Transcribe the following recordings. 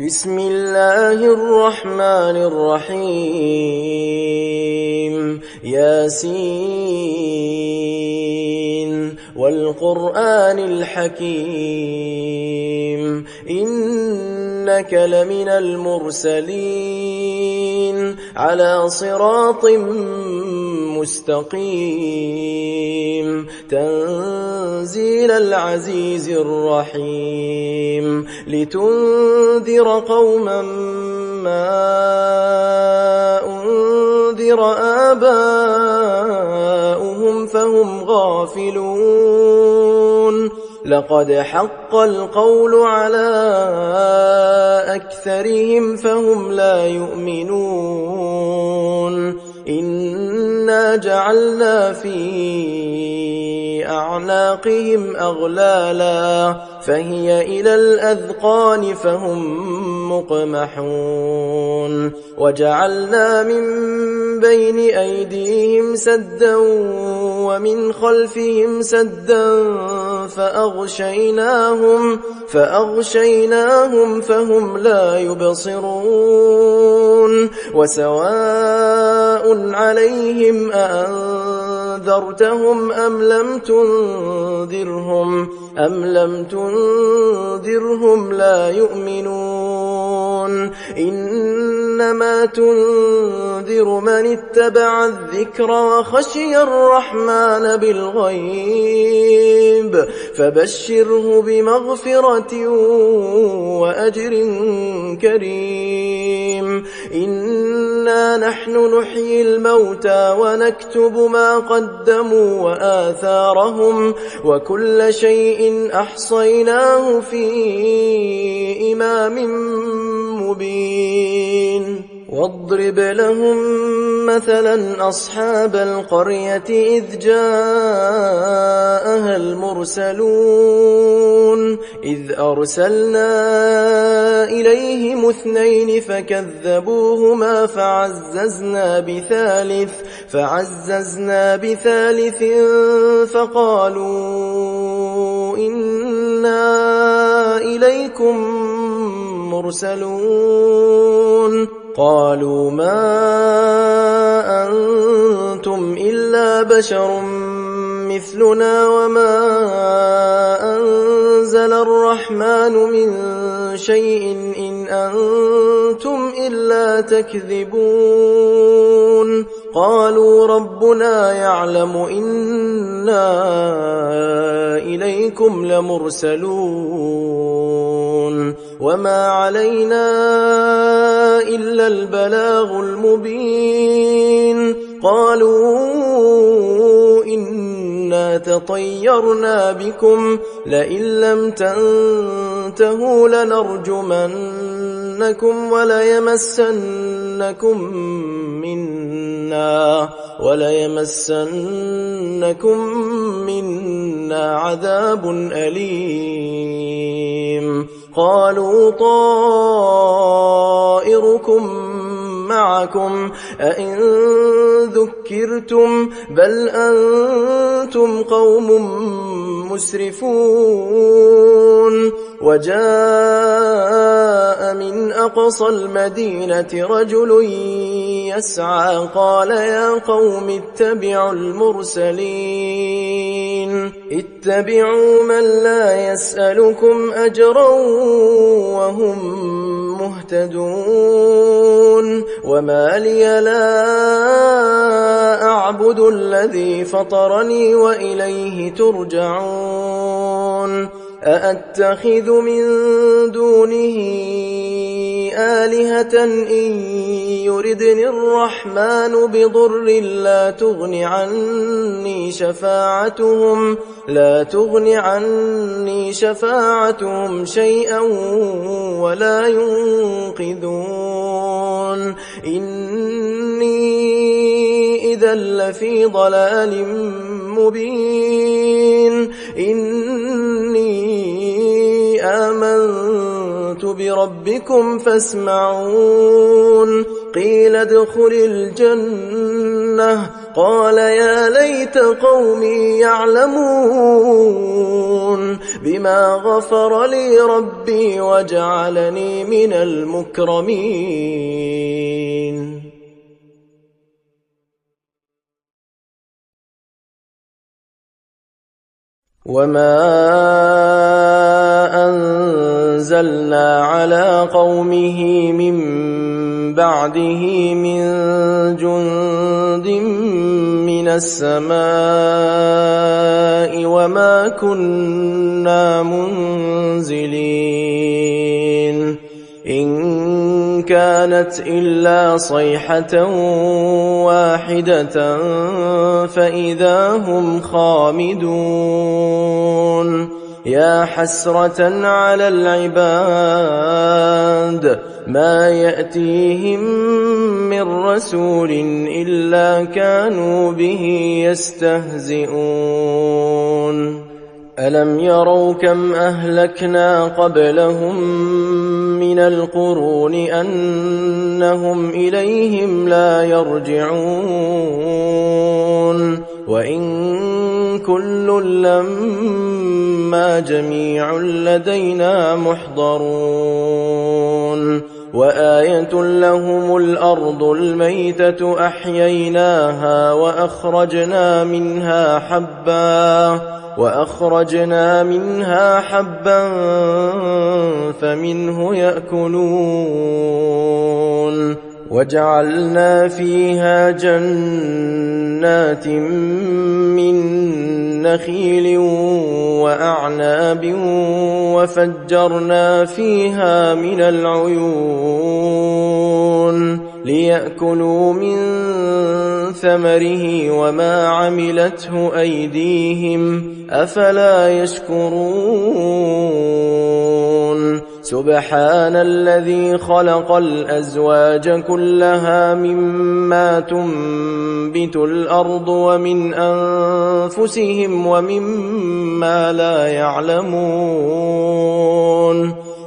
بسم الله الرحمن الرحيم ياسين والقرآن الحكيم إنك لمن المرسلين على صراط مستقيم تنزيل العزيز الرحيم لتنذر قوما ما أنذر آباؤهم فهم غافلون لقد حق القول على أكثرهم فهم لا يؤمنون إنا جعلنا في أعناقهم أغلالا فهي إلى الأذقان فهم مقمحون وجعلنا من بين أيديهم سدا ومن خلفهم سدا فأغشيناهم فهم لا يبصرون وسواء عليهم أأنذرتهم أم لم تنذرهم لا يؤمنون إنما تنذر من اتبع الذكر وخشي الرحمن بالغيب فبشره بمغفرة وأجر كريم إنا نحن نحيي الموتى ونكتب ما قدموا وآثارهم وكل شيء أحصيناه في إمام مبين واضرب لهم مثلا أصحاب القرية إذ جاءها المرسلون إذ أرسلنا إليهم 2 فكذبوهما فعززنا بثالث فقالوا إنا إليكم مرسلون قالوا ما أنتم إلا بشر مثلنا وما أنزل الرحمن من شيء إن أنتم إلا تكذبون قالوا ربنا يعلم إنا إليكم لمرسلون وما علينا إلا البلاغ المبين قالوا إنا تطيرنا بكم لئن لم تنتهوا لنرجمنكم وليمسنكم منا عذاب أليم قالوا طائركم معكم أئن ذكرتم بل أنتم قوم مسرفون وجاء من أقصى المدينة رجل يسعى قال يا قوم اتبعوا المرسلين اتبعوا من لا يسألكم أجرا وهم مهتدون وما لي لا أعبد الذي فطرني وإليه ترجعون أأتخذ من دونه آلهة إن يردني الرحمن بضر لا تغن عني شفاعتهم شيئا ولا ينقذون إني إذا لفي ضلال مبين إني آمنت بربكم فاسمعون قيل ادخل الجنة قال يا ليت قومي يعلمون بما غفر لي ربي وجعلني من المكرمين. وما أنزلنا على قومه من بعده من جند من السماء وما كنا منزلين إن كانت إلا صيحة واحدة فإذا هم خامدون. يا حسرة على العباد ما يأتيهم من رسول إلا كانوا به يستهزئون. ألم يروا كم أهلكنا قبلهم من القرون أنهم إليهم لا يرجعون وإن كل لما جميع لدينا محضرون. وآية لهم الأرض الميتة أحييناها وأخرجنا منها حبا فمنه يأكلون. وجعلنا فيها جنات من نخيل وأعناب وفجرنا فيها من العيون ليأكلوا من ثمره وما عملته أيديهم أفلا يشكرون. سبحان الذي خلق الأزواج كلها مما تنبت الأرض ومن أنفسهم ومما لا يعلمون.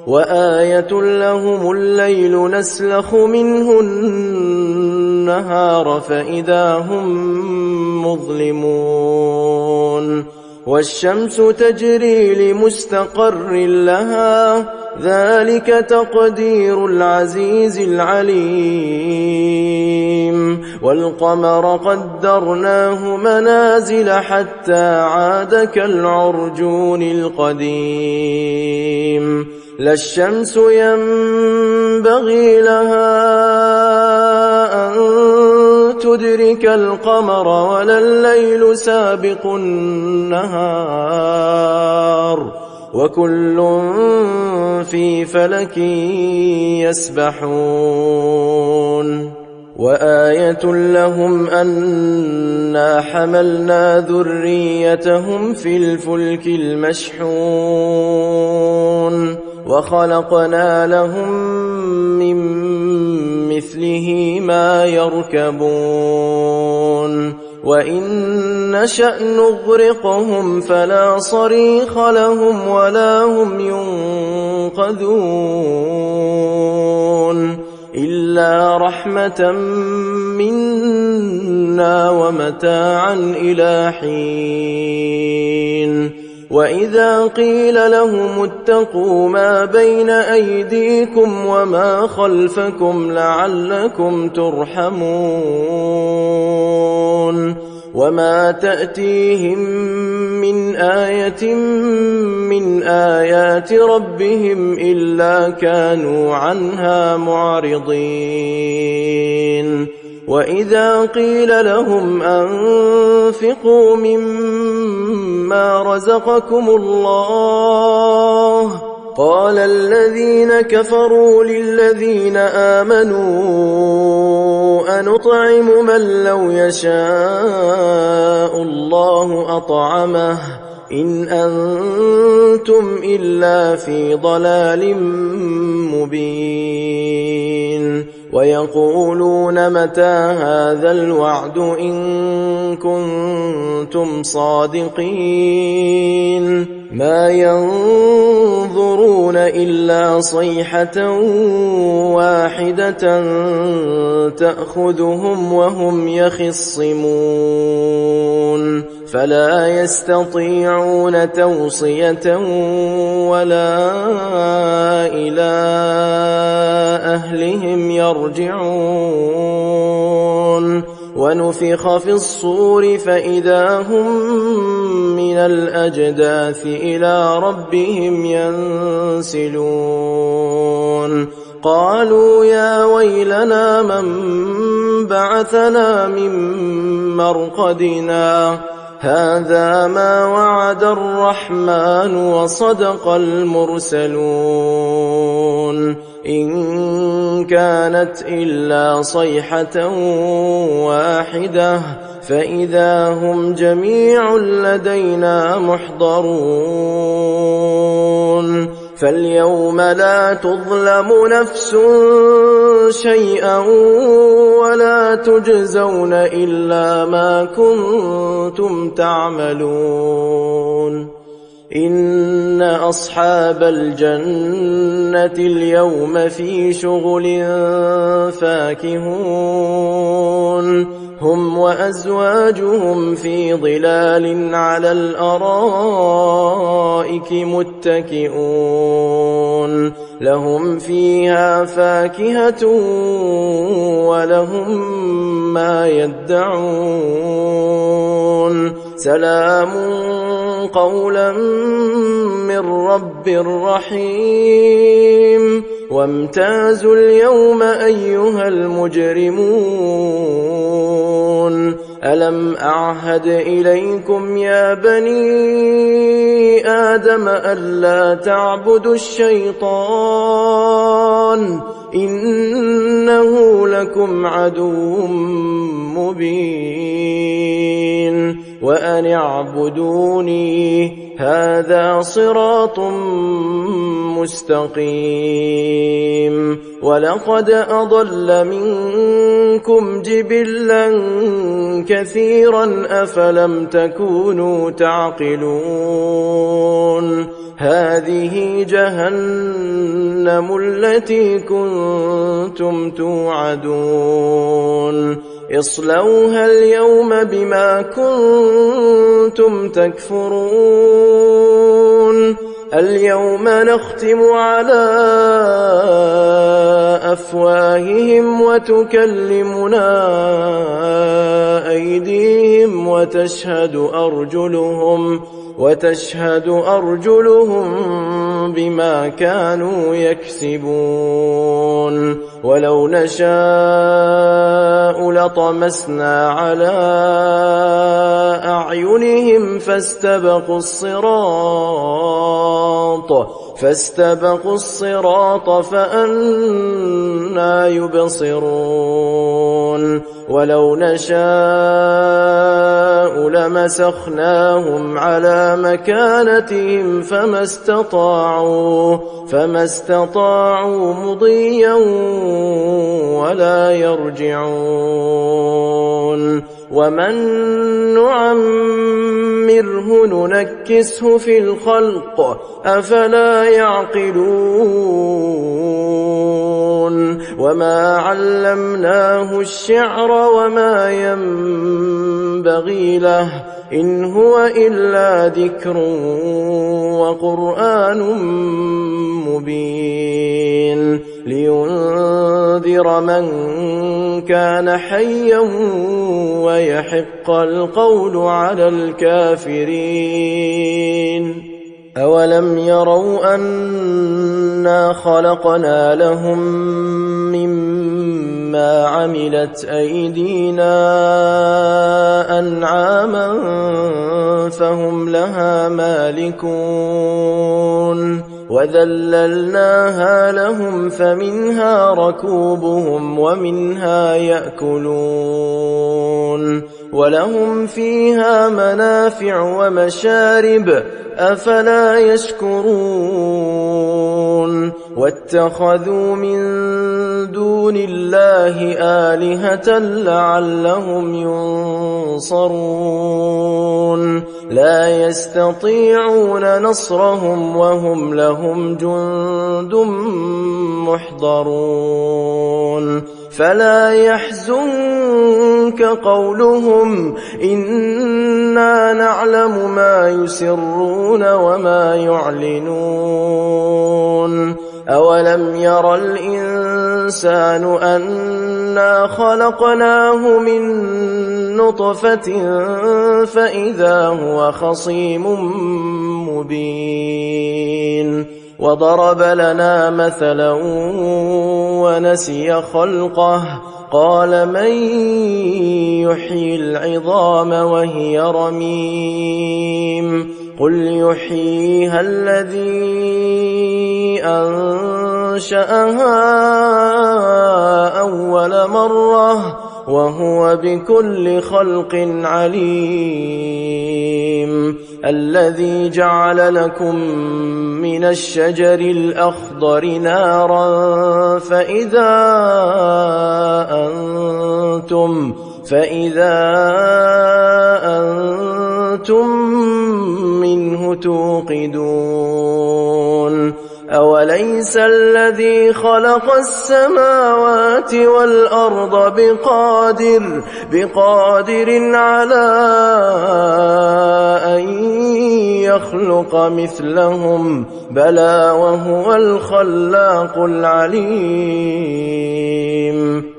وآية لهم الليل نسلخ منه النهار فإذا هم مظلمون. والشمس تجري لمستقر لها ذلك تقدير العزيز العليم. والقمر قدرناه منازل حتى عاد كالعرجون القديم. لا الشمس ينبغي لها أن تدرك القمر ولا الليل سابق النهار وكل في فلك يسبحون. وآية لهم أنا حملنا ذريتهم في الفلك المشحون وخلقنا لهم من مثله ما يركبون. وإن نشأ نغرقهم فلا صريخ لهم ولا هم ينقذون إلا رحمة منا ومتاعا إلى حين. وإذا قيل لهم اتقوا ما بين أيديكم وما خلفكم لعلكم ترحمون. وما تأتيهم من آية من آيات ربهم إلا كانوا عنها معرضين. وإذا قيل لهم أنفقوا مما رزقكم الله قال الذين كفروا للذين آمنوا أنطعم من لو يشاء الله أطعمه إن أنتم إلا في ضلال مبين. ويقولون متى هذا الوعد إن كنتم صادقين ما ينظرون إلا صيحة واحدة تأخذهم وهم يخصمون فلا يستطيعون توصية ولا إلى أهلهم يرجعون ونفخ في الصور فإذا هم من الأجداث إلى ربهم ينسلون قالوا يا ويلنا من بعثنا من مرقدنا هذا ما وعد الرحمن وصدق المرسلون إن كانت إلا صيحة واحدة فإذا هم جميع لدينا محضرون فاليوم لا تظلم نفس شيئا ولا تجزون إلا ما كنتم تعملون إن أصحاب الجنة اليوم في شغل فاكهون هم وأزواجهم في ظلال على الأرائك متكئون لهم فيها فاكهة ولهم ما يدعون سلام قولا من رب رحيم وامتازوا اليوم أيها المجرمون ألم أعهد إليكم يا بني آدم ألا تعبدوا الشيطان إنه لكم عدو مبين وأن اعبدوني هذا صراط مستقيم ولقد أضل منكم جبلا كثيرا أفلم تكونوا تعقلون هذه جهنم التي كنتم توعدون اصلوها اليوم بما كنتم تكفرون اليوم نختم على أفواههم وتكلمنا أيديهم وتشهد أرجلهم بما كانوا يكسبون ولو نشاء لطمسنا على أعينهم فاستبقوا الصراط فأنى يبصرون ولو نشاء لمسخناهم على مكانتهم فما استطاعوا مضيا ولا يرجعون ومن نعمره ننكسه في الخلق أفلا يعقلون وما علمناه الشعر وما ينبغي له إن هو إلا ذكر وقرآن مبين لينذر من كان حيا ويحق القول على الكافرين أولم يروا أنا خلقنا لهم مما عملت أيدينا أنعاما فهم لها مالكون وذللناها لهم فمنها ركوبهم ومنها يأكلون ولهم فيها منافع ومشارب أفلا يشكرون واتخذوا من دون الله آلهة لعلهم ينصرون لا يستطيعون نصرهم وهم لهم جند محضرون فلا يحزنك قولهم إنا نعلم ما يسرون وما يعلنون أولم ير الإنسان أنا خلقناه من نطفة فإذا هو خصيم مبين وضرب لنا مثلا ونسي خلقه قال من يحيي العظام وهي رميم قل يحييها الذي أنشأها أول مرة وهو بكل خلق عليم الذي جعل لكم من الشجر الأخضر نارا فإذا أنتم منه توقدون أوليس الذي خلق السماوات والأرض بقادر على أن يخلق مثلهم بلى وهو الخلاق العليم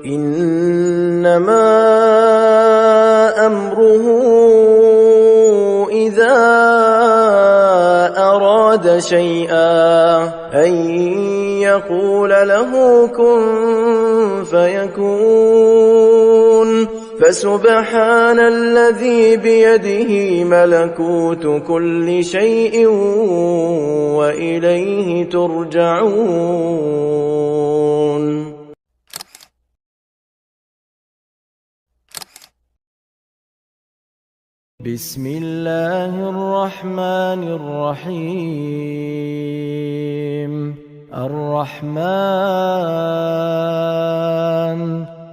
إنما أمره إذا أراد شيئا أن يقول له كن فيكون فسبحان الذي بيده ملكوت كل شيء وإليه ترجعون. بسم الله الرحمن الرحيم. الرحمن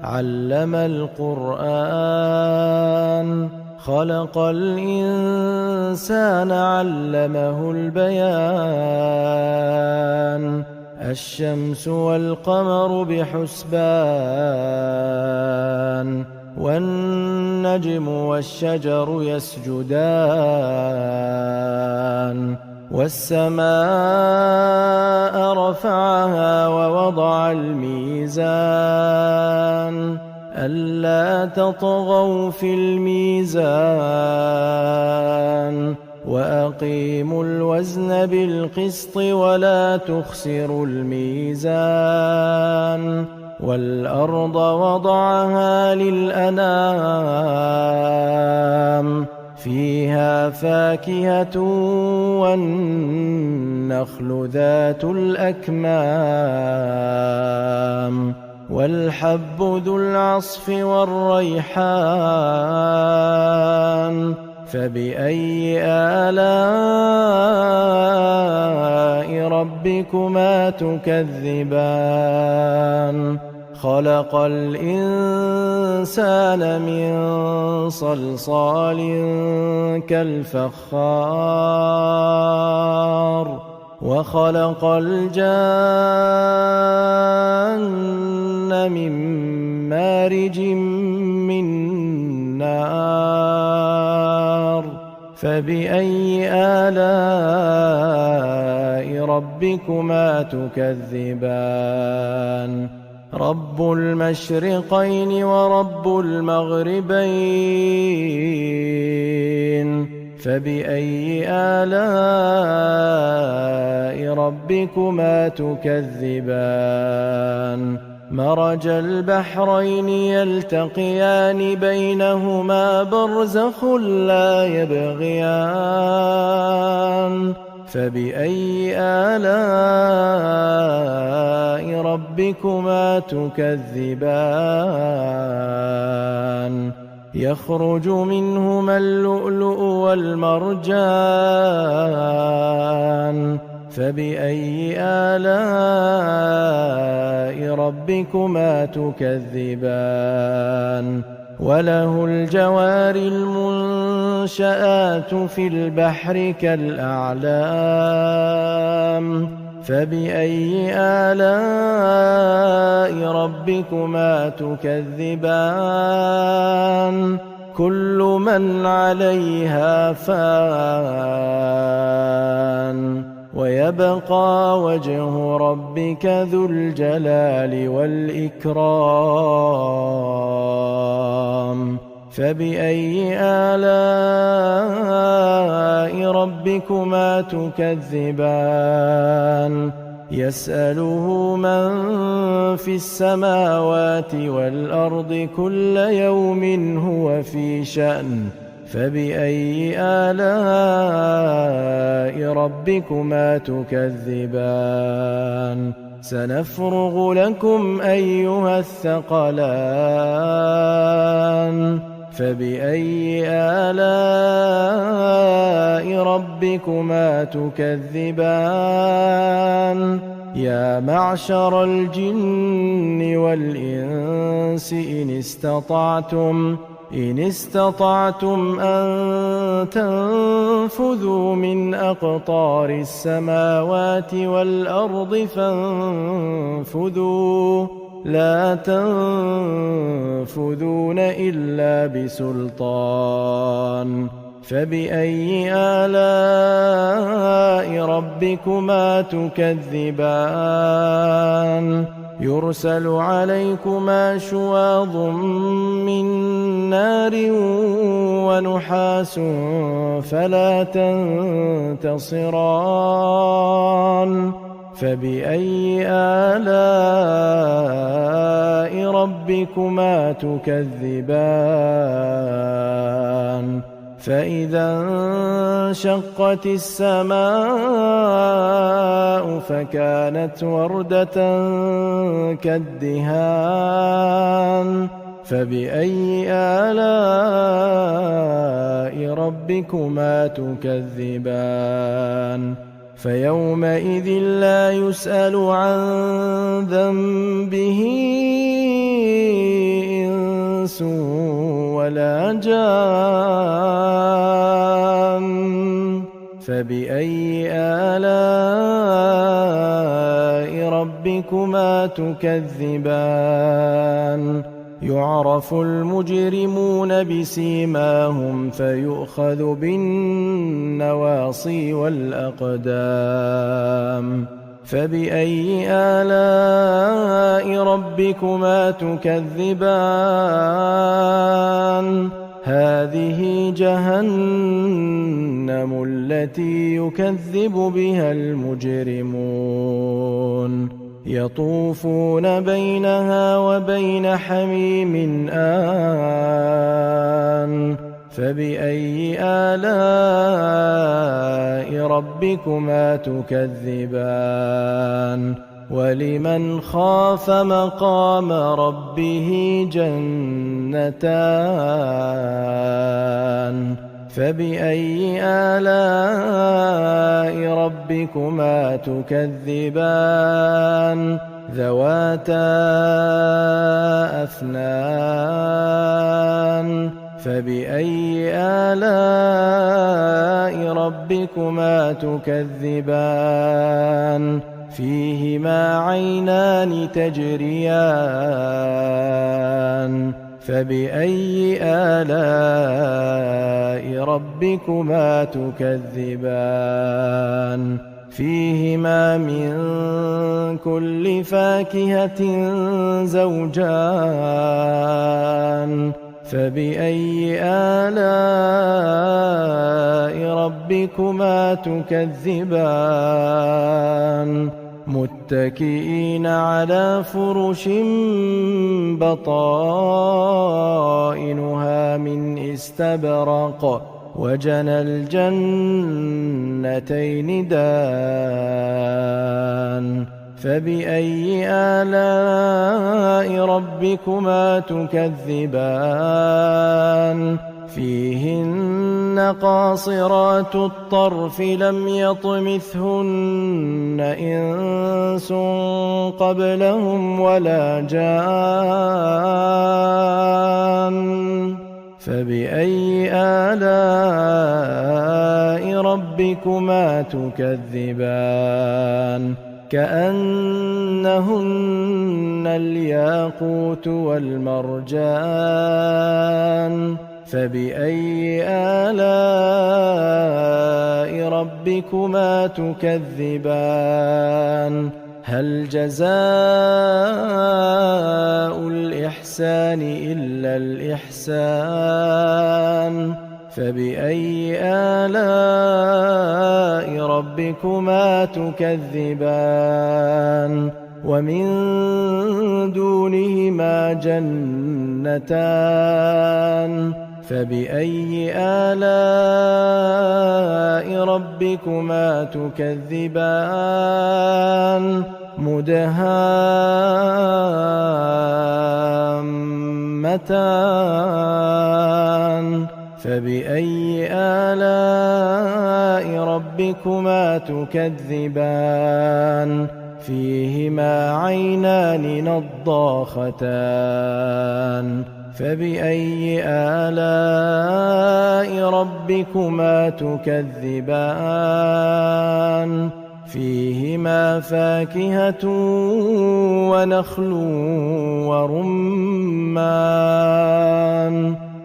علم القرآن خلق الإنسان علمه البيان الشمس والقمر بحسبان والنجم والشجر يسجدان والسماء رفعها ووضع الميزان ألا تطغوا في الميزان وأقيموا الوزن بالقسط ولا تخسروا الميزان والأرض وضعها للأنام فيها فاكهة والنخل ذات الأكمام والحب ذو العصف والريحان فبأي آلاء ربكما تكذبان خلق الإنسان من صلصال كالفخار وخلق الجان من مارج من نار فبأي آلاء ربكما تكذبان رب المشرقين ورب المغربين فبأي آلاء ربكما تكذبان مرج البحرين يلتقيان بينهما برزخ لا يبغيان فبأي آلاء ربكما تكذبان يخرج منهما اللؤلؤ والمرجان فبأي آلاء ربكما تكذبان وله الجوار المنشآت في البحر كالأعلام فبأي آلاء ربكما تكذبان كل من عليها فان ويبقى وجه ربك ذو الجلال والإكرام فبأي آلاء ربكما تكذبان يسأله من في السماوات والأرض كل يوم هو في شأن فبأي آلاء ربكما تكذبان سنفرغ لكم أيها الثقلان فبأي آلاء ربكما تكذبان يا معشر الجن والإنس إن استطعتم أن تنفذوا من أقطار السماوات والأرض فانفذوا لا تنفذون إلا بسلطان فبأي آلاء ربكما تكذبان يرسل عليكما شواظ من نار ونحاس فلا تنتصران فبأي آلاء ربكما تكذبان فإذا انشقت السماء فكانت وردة كالدهان فبأي آلاء ربكما تكذبان فيومئذ لا يسأل عن ذنبه إنس ولا جان فبأي آلاء ربكما تكذبان يعرف المجرمون بسيماهم فيؤخذ بالنواصي والأقدام فبأي آلاء ربكما تكذبان هذه جهنم التي يكذب بها المجرمون يطوفون بينها وبين حميم آن فبأي آلاء ربكما تكذبان ولمن خاف مقام ربه جنتان فبأي آلاء ربكما تكذبان ذواتا أفنان فبأي آلاء ربكما تكذبان فيهما عينان تجريان فبأي آلاء ربكما تكذبان فيهما من كل فاكهة زوجان فبأي آلاء ربكما تكذبان متكئين على فرش بطائنها من استبرق وجنى الجنتين دان فبأي آلاء ربكما تكذبان فيهن قاصرات الطرف لم يطمثهن إنس قبلهم ولا جان فبأي آلاء ربكما تكذبان كأنهن الياقوت والمرجان فبأي آلاء ربكما تكذبان هل جزاء الإحسان إلا الإحسان فبأي آلاء ربكما تكذبان ومن دونهما جنتان فبأي آلاء ربكما تكذبان مدهامتان فبأي آلاء ربكما تكذبان فيهما عينان نضاختان فبأي آلاء ربكما تكذبان فيهما فاكهة ونخل ورمان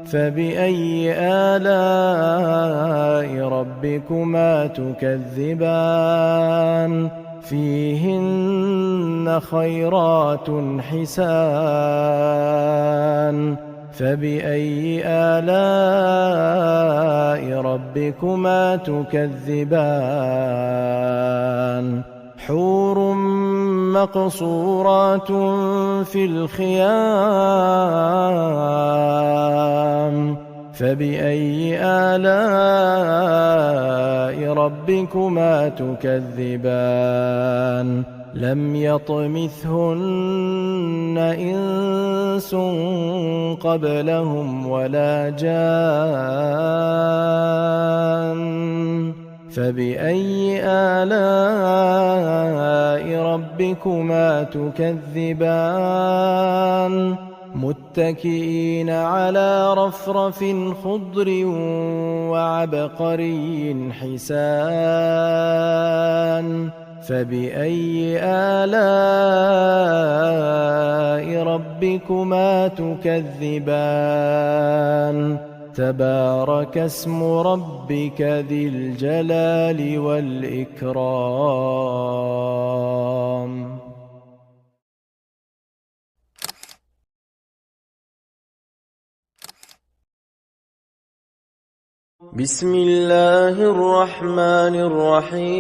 فبأي آلاء ربكما تكذبان فيهن خيرات حسان فبأي آلاء ربكما تكذبان حور مقصورات في الخيام فبأي آلاء ربكما تكذبان لم يطمثهن إنس قبلهم ولا جان فبأي آلاء ربكما تكذبان متكئين على رفرف خضر وعبقري حسان فبأي آلاء ربكما تكذبان تبارك اسم ربك ذي الجلال والإكرام بسم الله الرحمن الرحيم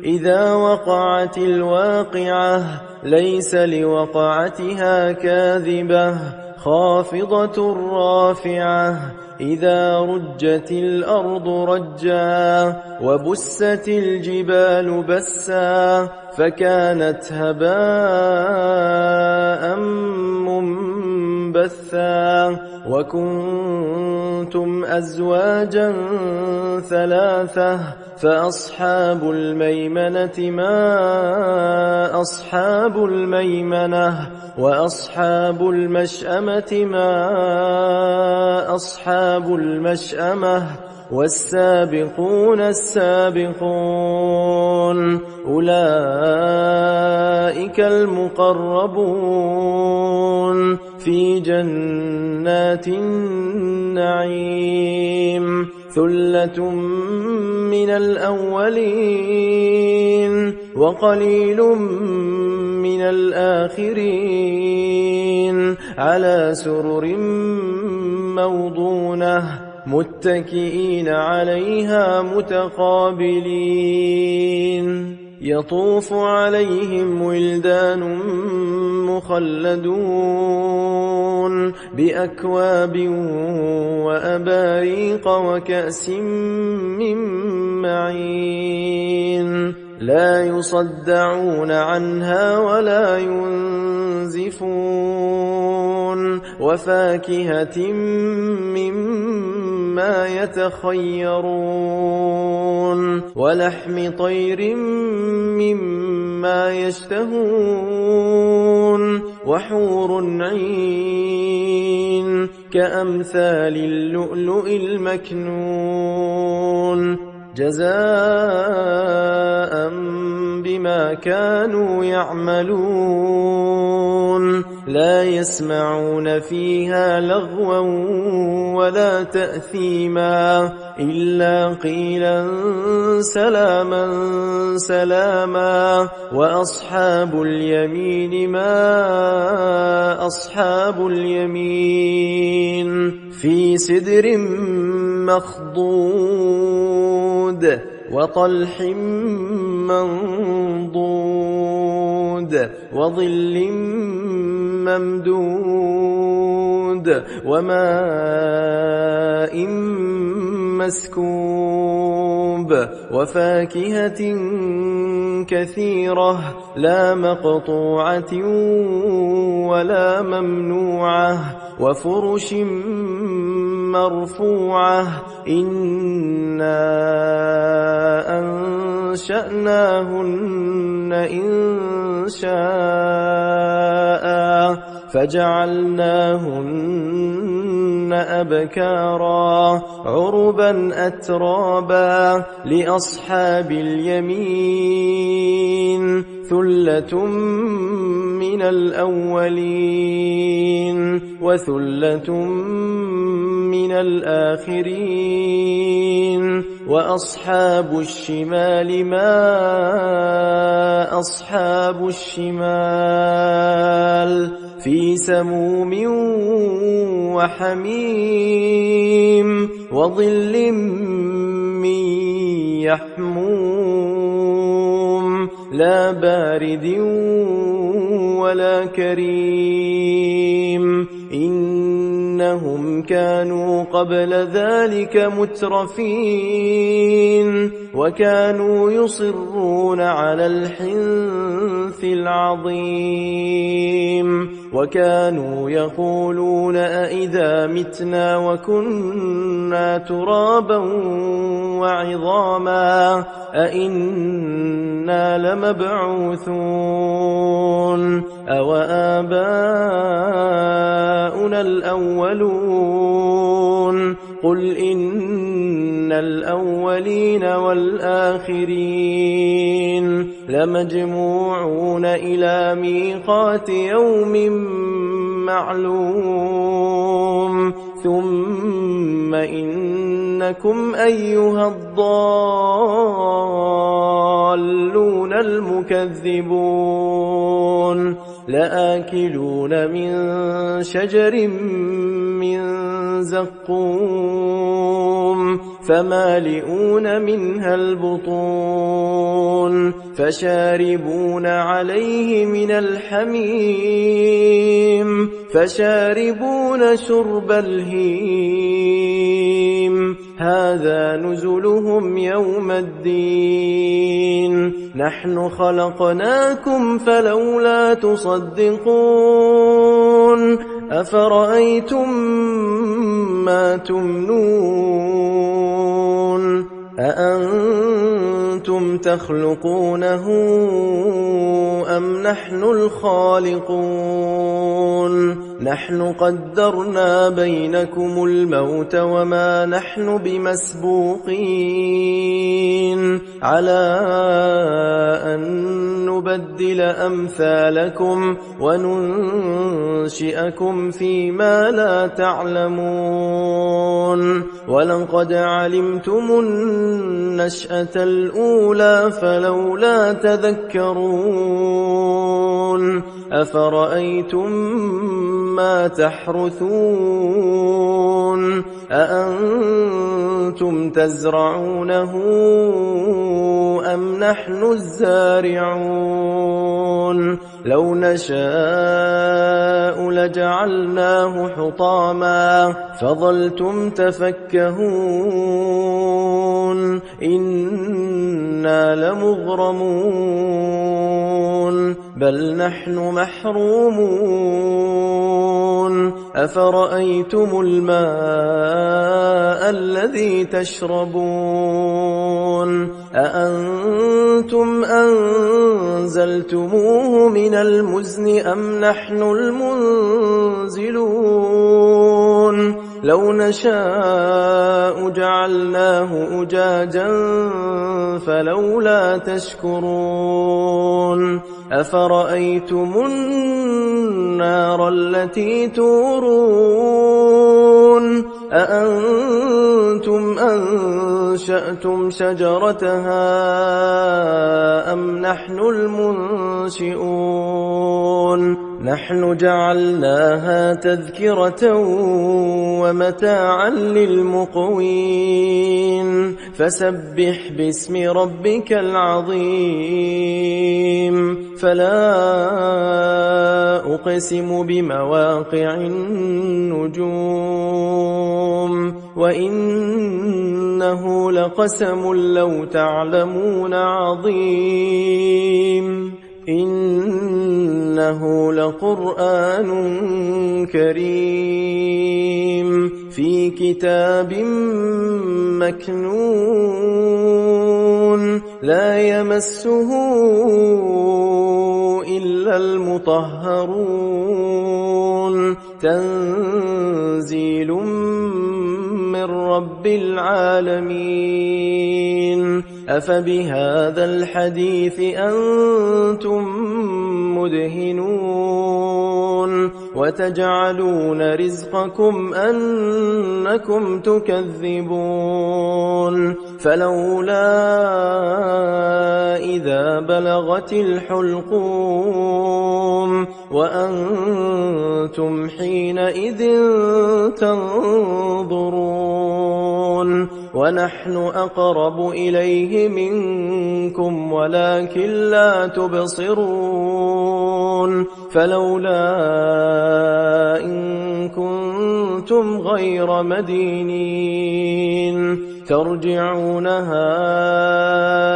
إذا وقعت الواقعة ليس لوقعتها كاذبة خافضة رافعة إذا رجت الأرض رجا وبست الجبال بسا فكانت هباء منبثا وكنتم أزواجا ثلاثة فأصحاب الميمنة ما أصحاب الميمنة وأصحاب المشأمة ما أصحاب المشأمة والسابقون السابقون أولئك المقربون في جنات النعيم ثلة من الأولين وقليل من الآخرين على سرر موضونة متكئين عليها متقابلين يطوف عليهم ولدان مخلدون بأكواب وأباريق وكأس من معين لا يصدعون عنها ولا ينزفون وفاكهة مما يتخيرون ولحم طير مما يشتهون وحور عين كأمثال اللؤلؤ المكنون جزاء بما كانوا يعملون لا يسمعون فيها لغوا ولا تأثيما إلا قيلا سلاما سلاما وأصحاب اليمين ما أصحاب اليمين في سدر مخضود وطلح منضود وظل ممدود وماء مسكوب وفاكهة كثيرة لا مقطوعة ولا ممنوعة وفرش مرفوعة إنا أنشأناهن إن شاء فجعلناهن أبكارا عربا أترابا لأصحاب اليمين ثلة من الأولين وثلة من الآخرين وأصحاب الشمال ما أصحاب الشمال في سموم وحميم وظل من يحموم لا بارد ولا كريم إنهم كانوا قبل ذلك مترفين وكانوا يصرون على الحنث العظيم وكانوا يقولون أئذا متنا وكنا ترابا وعظاما أئنا لمبعوثون أو آباؤنا الأولون قل إن الأولين والآخرين لمجموعون إلى ميقات يوم معلوم ثم إنكم أيها الضالون المكذبون لآكلون من شجر من زقوم فمالئون منها البطون فشاربون عليه من الحميم فشاربون شرب الهيم هذا نزلهم يوم الدين نحن خلقناكم فلولا تصدقون أفرأيتم ما تمنون أأنتم تخلقونه أم نحن الخالقون نحن قدرنا بينكم الموت وما نحن بمسبوقين على أن نبدل أمثالكم وننشئكم فيما لا تعلمون ولقد علمتم النشأة الأولى فلولا تذكرون أفرأيتم ما تحرثون أأنتم تزرعونه أم نحن الزارعون لو نشاء لجعلناه حطاما فظلتم تفكهون إنا لمغرمون بل نحن محرومون أفرأيتم الماء الذي تشربون أأنتم أنزلتموه من المزن أم نحن المنزلون لو نشاء جعلناه أجاجا فلولا تشكرون أفرأيتم النار التي تورون أأنتم أنشأتم شجرتها أم نحن المنشئون نحن جعلناها تذكرة ومتاعا للمقوين فسبح باسم ربك العظيم فلا أقسم بمواقع النجوم وإنه لقسم لو تعلمون عظيم إنه لقرآن كريم في كتاب مكنون لا يمسه إلا المطهرون تنزيل من رب العالمين أفبهذا الحديث أنتم مدهنون وتجعلون رزقكم أنكم تكذبون فلولا إذا بلغت الحلقوم وأنتم حينئذ تنظرون ونحن أقرب إليه منكم ولكن لا تبصرون فلولا إن كنتم غير مدينين ترجعونها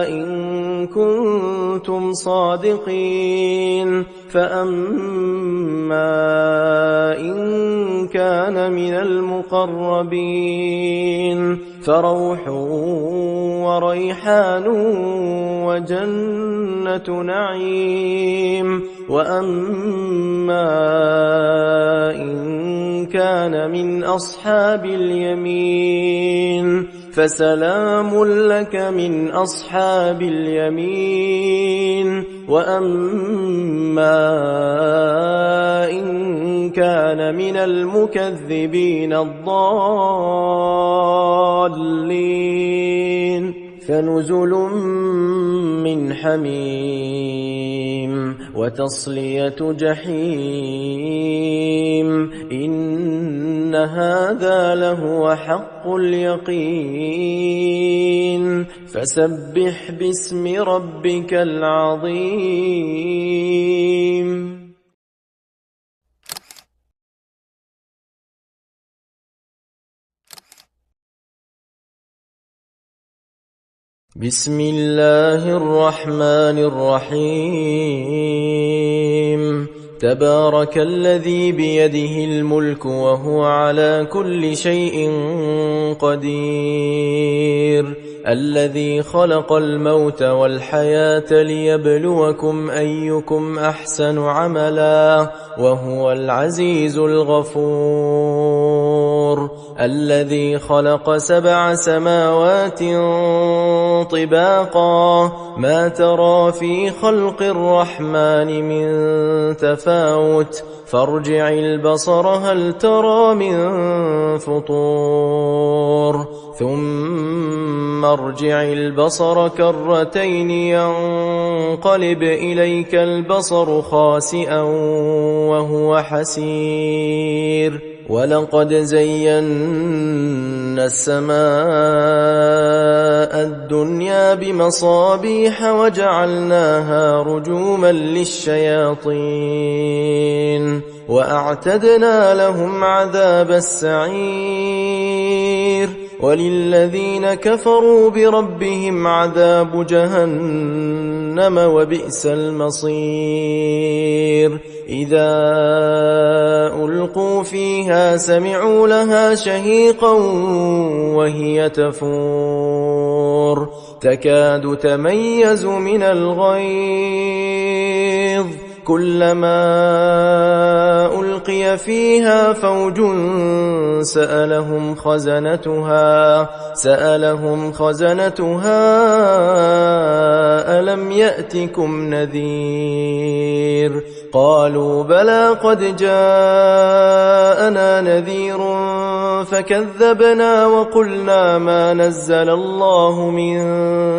إن كنتم صادقين فأما إن كان من المقربين فروح وريحان وجنة نعيم وأما إن كان من أصحاب اليمين فسلام لك من أصحاب اليمين وأما إن كان من المكذبين الضالين فنزل من حميم وتصلية جحيم إن هذا لهو حق اليقين فسبح باسم ربك العظيم بسم الله الرحمن الرحيم تبارك الذي بيده الملك وهو على كل شيء قدير الذي خلق الموت والحياة ليبلوكم أيكم أحسن عملا وهو العزيز الغفور الذي خلق 7 سماوات طباقا ما ترى في خلق الرحمن من تفاوت فارجع البصر هل ترى من فطور ثم ارجع البصر كرتين ينقلب إليك البصر خاسئا وهو حسير ولقد زينا السماء الدنيا بمصابيح وجعلناها رجوما للشياطين وأعتدنا لهم عذاب السعير وللذين كفروا بربهم عذاب جهنم وبئس المصير إذا ألقوا فيها سمعوا لها شهيقا وهي تفور تكاد تميز من الغيظ كلما ألقي فيها فوج سألهم خزنتها ألم يأتكم نذير قالوا بلى قد جاءنا نذير فكذبنا وقلنا ما نزل الله من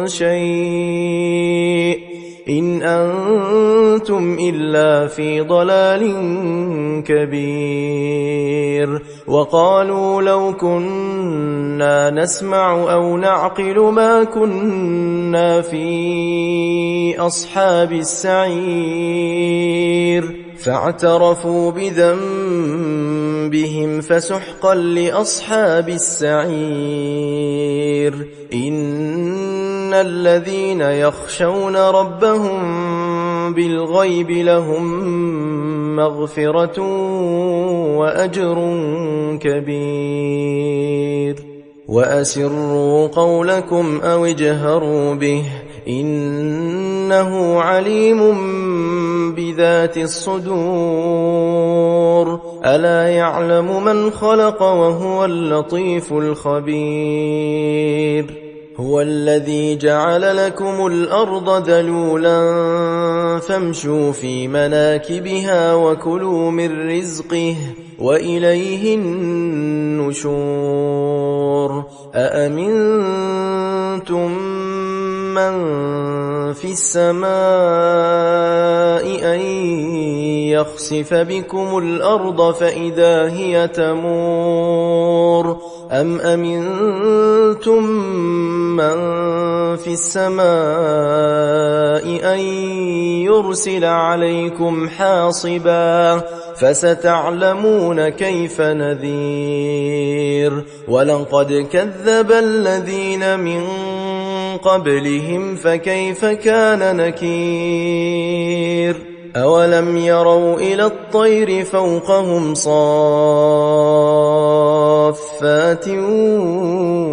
شيء إن أنتم إلا في ضلال كبير وقالوا لو كنا نسمع أو نعقل ما كنا في أصحاب السعير فاعترفوا بذنبهم فسحقا لأصحاب السعير إن الذين يخشون ربهم بالغيب لهم مغفرة وأجر كبير وأسروا قولكم أو اجهروا به إنه عليم بذات الصدور ألا يعلم من خلق وهو اللطيف الخبير هو الذي جعل لكم الأرض ذلولا فامشوا في مناكبها وكلوا من رزقه وإليه النشور أأمنتم من في السماء أن يخسف بكم الأرض فإذا هي تمور أم أمنتم من في السماء أن يرسل عليكم حاصبا فستعلمون كيف نذير ولقد كذب الذين من قبلهم فكيف كان نكير أولم يروا إلى الطير فوقهم صافات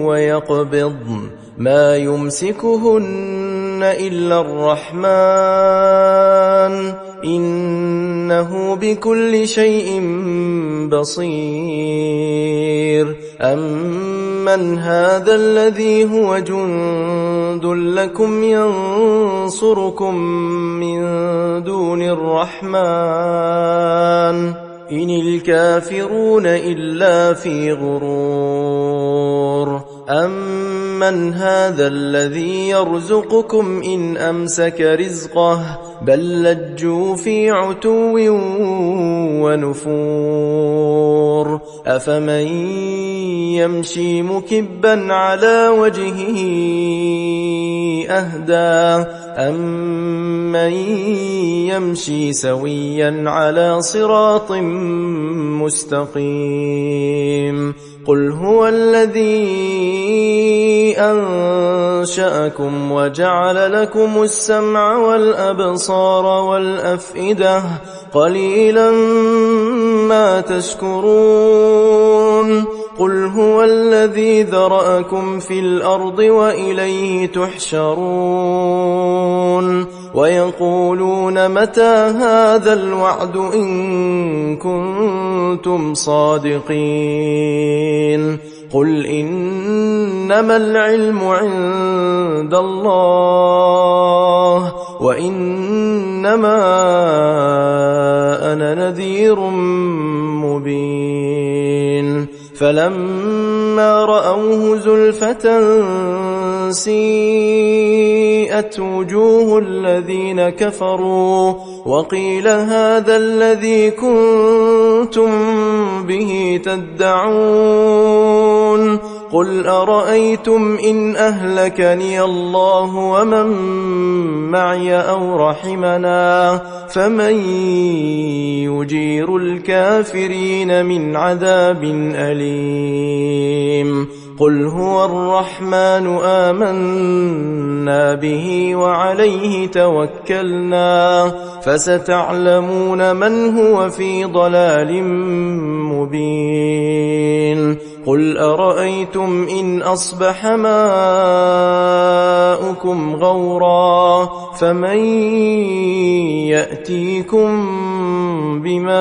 ويقبضن ما يمسكهن إلا الرحمن إنه بكل شيء بصير أمن هذا الذي هو جند لكم ينصركم من دون الرحمن إن الكافرون إلا في غرور أمن هذا الذي يرزقكم إن أمسك رزقه بل لجوا في عتو ونفور أفمن يمشي مكبا على وجهه أهدى أمن يمشي سويا على صراط مستقيم قل هو الذي أنشأكم وجعل لكم السمع والأبصار والأفئدة قليلا ما تشكرون قل هو الذي ذرأكم في الأرض وإليه تحشرون ويقولون متى هذا الوعد إن كنتم صادقين قل إنما العلم عند الله وإنما أنا نذير مبين فلما رأوه زلفة سيئت وجوه الذين كفروا وقيل هذا الذي كنتم به تدعون قل أرأيتم إن أهلكني الله ومن معي أو رحمنا فمن يجير الكافرين من عذاب أليم قل هو الرحمن آمنا به وعليه توكلنا فستعلمون من هو في ضلال مبين قل أرأيتم إن أصبح ماؤكم غورا فمن يأتيكم بماء